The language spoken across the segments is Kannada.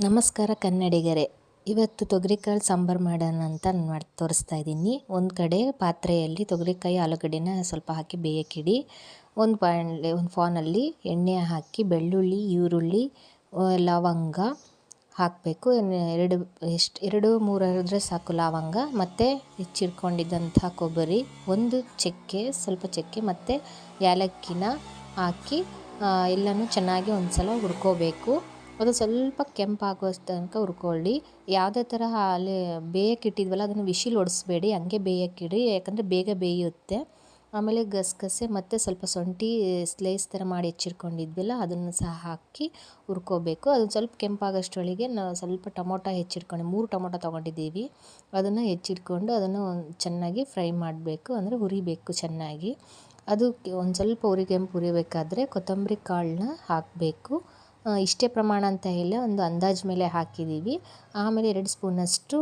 ನಮಸ್ಕಾರ ಕನ್ನಡಿಗರೇ. ಇವತ್ತು ತೊಗರಿಕಾಳು ಸಾಂಬಾರು ಮಾಡೋಣ ಅಂತ ತೋರಿಸ್ತಾ ಇದ್ದೀನಿ. ಒಂದು ಕಡೆ ಪಾತ್ರೆಯಲ್ಲಿ ತೊಗರಿಕಾಯಿ ಆಲೂಗಡ್ಡೆನ ಸ್ವಲ್ಪ ಹಾಕಿ ಬೇಯಕ್ಕಿಡಿ. ಒಂದು ಫಾನಲ್ಲಿ ಎಣ್ಣೆ ಹಾಕಿ ಬೆಳ್ಳುಳ್ಳಿ, ಈರುಳ್ಳಿ, ಲವಂಗ ಹಾಕಬೇಕು. ಎರಡು ಮೂರು ಆದರೆ ಸಾಕು ಲವಂಗ, ಮತ್ತು ಹೆಚ್ಚಿಟ್ಕೊಂಡಿದ್ದಂಥ ಕೊಬ್ಬರಿ, ಒಂದು ಸ್ವಲ್ಪ ಚಕ್ಕೆ ಮತ್ತು ಏಲಕ್ಕಿನ ಹಾಕಿ ಎಲ್ಲನೂ ಚೆನ್ನಾಗಿ ಒಂದು ಸಲ ಹುರ್ಕೋಬೇಕು. ಅದು ಸ್ವಲ್ಪ ಕೆಂಪಾಗುವಷ್ಟು ತನಕ ಹುರ್ಕೊಳ್ಳಿ. ಯಾವುದೇ ಥರ ಅಲ್ಲಿ ಬೇಯಕ್ಕಿಟ್ಟಿದ್ವಲ್ಲ ಅದನ್ನು ವಿಶಿಲ್ ಹೊಡಿಸ್ಬೇಡಿ, ಹಂಗೆ ಬೇಯಕ್ಕಿಡಿ, ಯಾಕಂದರೆ ಬೇಗ ಬೇಯುತ್ತೆ. ಆಮೇಲೆ ಗಸಗಸೆ ಮತ್ತು ಸ್ವಲ್ಪ ಶುಂಠಿ ಸ್ಲೈಸ್ ಥರ ಮಾಡಿ ಹೆಚ್ಚಿಟ್ಕೊಂಡಿದ್ವಲ್ಲ ಅದನ್ನು ಸಹ ಹಾಕಿ ಹುರ್ಕೋಬೇಕು. ಅದು ಸ್ವಲ್ಪ ಕೆಂಪಾಗೋಷ್ಟರೊಳಗೆ ನಾವು ಸ್ವಲ್ಪ ಟೊಮೊಟೊ ಹೆಚ್ಚಿಟ್ಕೊಂಡು 3 ಟೊಮೊಟೊ ತೊಗೊಂಡಿದ್ದೀವಿ. ಅದನ್ನು ಹೆಚ್ಚಿಟ್ಕೊಂಡು ಅದನ್ನು ಚೆನ್ನಾಗಿ ಫ್ರೈ ಮಾಡಬೇಕು, ಅಂದರೆ ಹುರಿಬೇಕು ಚೆನ್ನಾಗಿ. ಅದು ಒಂದು ಸ್ವಲ್ಪ ಹುರಿಬೇಕಾದ್ರೆ ಕೊತ್ತಂಬರಿ ಕಾಳನ್ನ ಹಾಕಬೇಕು. ಇಷ್ಟೇ ಪ್ರಮಾಣ ಅಂತ ಇಲ್ಲ, ಒಂದು ಅಂದಾಜು ಮೇಲೆ ಹಾಕಿದ್ದೀವಿ. ಆಮೇಲೆ 2 ಸ್ಪೂನಷ್ಟು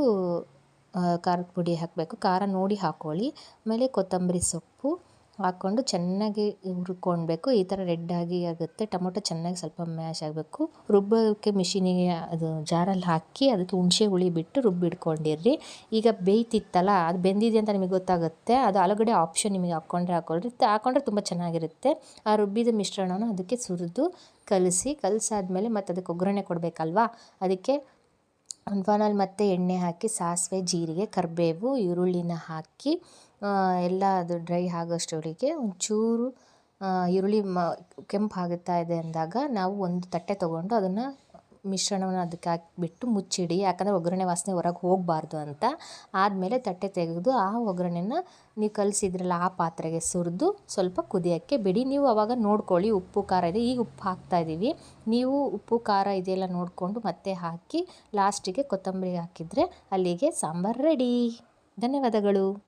ಖಾರದ ಪುಡಿ ಹಾಕಬೇಕು, ಖಾರ ನೋಡಿ ಹಾಕ್ಕೊಳ್ಳಿ. ಆಮೇಲೆ ಕೊತ್ತಂಬರಿ ಸೊಪ್ಪು ಹಾಕ್ಕೊಂಡು ಚೆನ್ನಾಗಿ ಹುರ್ಕೊಳ್ಬೇಕು. ಈ ಥರ ರೆಡ್ಡಾಗಿ ಆಗುತ್ತೆ. ಟೊಮೊಟೊ ಚೆನ್ನಾಗಿ ಸ್ವಲ್ಪ ಮ್ಯಾಶ್ ಆಗಬೇಕು. ರುಬ್ಬೋಕ್ಕೆ ಮಿಷಿನಿಗೆ ಅದು ಜಾರಲ್ಲಿ ಹಾಕಿ ಅದಕ್ಕೆ ಹುಣಸೆ ಹುಳಿ ಬಿಟ್ಟು ರುಬ್ಬಿಟ್ಕೊಂಡಿರ್ರಿ. ಈಗ ಬೇಯ್ತಿತ್ತಲ್ಲ, ಅದು ಬೆಂದಿದೆ ಅಂತ ನಿಮಗೆ ಗೊತ್ತಾಗುತ್ತೆ. ಅದು ಆಲೂಗಡ್ಡೆ ಆಪ್ಷನ್, ನಿಮಗೆ ಹಾಕ್ಕೊಂಡ್ರೆ ತುಂಬ ಚೆನ್ನಾಗಿರುತ್ತೆ. ಆ ರುಬ್ಬಿದ ಮಿಶ್ರಣನ ಅದಕ್ಕೆ ಸುರಿದು ಕಲಸಾದ್ಮೇಲೆ ಮತ್ತು ಅದಕ್ಕೆ ಒಗ್ಗರಣೆ ಕೊಡಬೇಕಲ್ವಾ, ಅದಕ್ಕೆ ಒಂದು ಪಾನಲ್ಲಿ ಮತ್ತೆ ಎಣ್ಣೆ ಹಾಕಿ ಸಾಸಿವೆ, ಜೀರಿಗೆ, ಕರಿಬೇವು, ಈರುಳ್ಳಿನ ಹಾಕಿ ಎಲ್ಲ ಅದು ಡ್ರೈ ಆಗೋಷ್ಟರೊಳಗೆ ಒಂಚೂರು ಈರುಳ್ಳಿ ಕೆಂಪು ಆಗುತ್ತಾ ಇದೆ ಅಂದಾಗ ನಾವು ಒಂದು ತಟ್ಟೆ ತೊಗೊಂಡು ಅದನ್ನು ಮಿಶ್ರಣವನ್ನು ಅದಕ್ಕೆ ಹಾಕಿಬಿಟ್ಟು ಮುಚ್ಚಿಡಿ, ಯಾಕಂದರೆ ಒಗ್ಗರಣೆ ವಾಸನೆ ಹೊರಗೆ ಹೋಗಬಾರ್ದು ಅಂತ. ಆದಮೇಲೆ ತಟ್ಟೆ ತೆಗೆದು ಆ ಒಗ್ಗರಣೆನ ನೀವು ಕಲಸಿದ್ರಲ್ಲ ಆ ಪಾತ್ರೆಗೆ ಸುರಿದು ಸ್ವಲ್ಪ ಕುದಿಯೋಕ್ಕೆ ಬಿಡಿ. ನೀವು ಆವಾಗ ನೋಡ್ಕೊಳ್ಳಿ ಉಪ್ಪು ಖಾರ ಇದೆ. ಈಗ ಉಪ್ಪು ಹಾಕ್ತಾಯಿದ್ದೀವಿ, ನೀವು ಉಪ್ಪು ಖಾರ ಇದೆಲ್ಲ ನೋಡಿಕೊಂಡು ಮತ್ತೆ ಹಾಕಿ ಲಾಸ್ಟಿಗೆ ಕೊತ್ತಂಬರಿ ಹಾಕಿದರೆ ಅಲ್ಲಿಗೆ ಸಾಂಬಾರು ರೆಡಿ. ಧನ್ಯವಾದಗಳು.